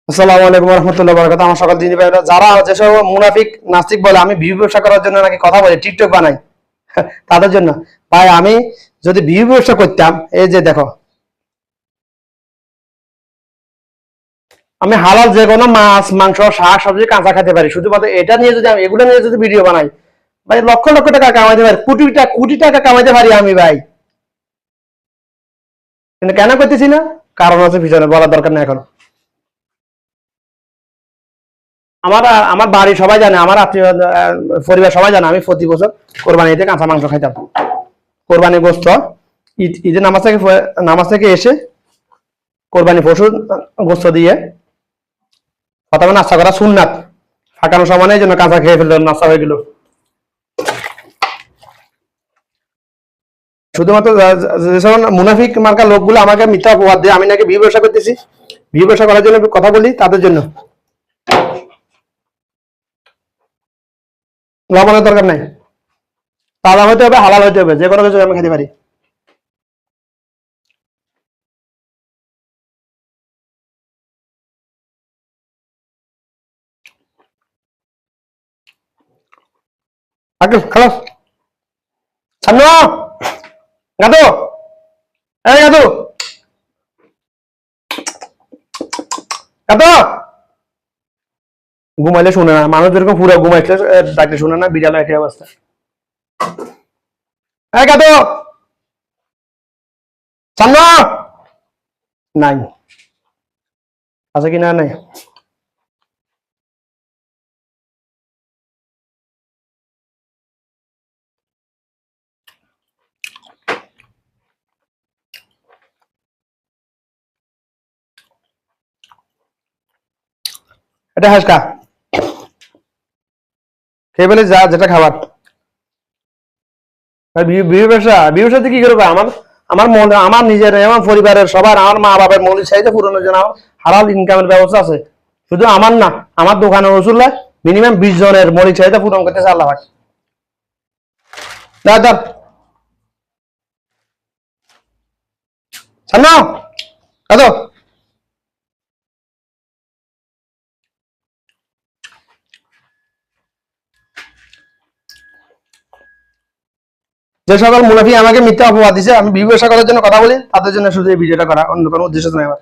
আসসালামু আলাইকুম রহমতুল্লাহ বরকাত। আমার সকল দিনী ভাইরা যারা যেসব মুনাফিক নাস্তিক বলে আমি ভিউ ব্যবসা করার জন্য নাকি কথা বলি, টিকটক বানাই, তাদের জন্য ভাই আমি যদি ভিউ ব্যবসা করতাম, এই যে দেখো আমি হালাল যে কোনো মাছ মাংস শাক সবজি কাঁচা খেতে পারি, শুধুমাত্র এটা নিয়ে যদি আমি এগুলো নিয়ে যদি ভিডিও বানাই ভাই লক্ষ লক্ষ টাকা কামাইতে পারি, কোটি টাকা কামাইতে পারি আমি ভাই। কিন্তু কেন করতেছি না, কারণ আছে পিছনে, বলার দরকার নেই এখন। আমার আমার বাড়ি সবাই জানে, আমার আত্মীয় পরিবার সবাই জানে আমি প্রতি বছর কোরবানিতে কাঁচা মাংস খাইতাম। কোরবানি গোস্ত ঈদের নামাজ থেকে এসে কোরবানি পশু গোস্ত দিয়ে প্রথমে নাস্তা করা সুন্নাত, ফাঁকানো সময় এই জন্য কাঁচা খেয়ে ফেললো, নাস্তা হয়ে গেল। শুধুমাত্র যেসব মুনাফিক মার্কা লোকগুলো আমাকে মিথ্যা অপবাদ দিয়ে আমি নাকি ভিউ ব্যবসা করতেছি, ভিউ ব্যবসা করার জন্য কথা বলি, তাদের জন্য লবণের দরকার নাই, তাজা হইতে হবে, হালাল হইতে হবে, যে কোনো কিছু আমি খেতে পারি। আগে খালাস সামনে গাদো, এই গাদো গাদো। ঘুমাইলে শুনে না মানুষ, যেরকম পুরো ঘুমাইলে ডাকলে শুনে না, বিড়াল একই অবস্থা। এই গাদো সামনে নাই, আছে কি না নাই। এটা হাসকা খেয়ে ফেলে যা, যেটা খাবার। বিয়ে ব্যবসাতে কি করবে, আমার আমার মনে, আমার নিজের, আমার পরিবারের সবার, আমার মা বাবার মৌলিক চাহিদা পূরণের জন্য আমার হালাল ইনকামের ব্যবস্থা আছে। শুধু আমার না, আমার দোকানের রসুল্লাহ মিনিমাম 20 জনের মৌলিক চাহিদা পূরণ করতেছে আল্লাহ পাক। দাঁড় দাঁড় সামনে কাদো। যে সকল মুনাফি আমাকে মিথ্যা অপবাদ দিছে, আমি বিয়ে ব্যবসা করার জন্য কথা বলি, তাদের জন্য শুধু এই ভিডিওটা করা, অন্য কোনো উদ্দেশ্য নয় আমার।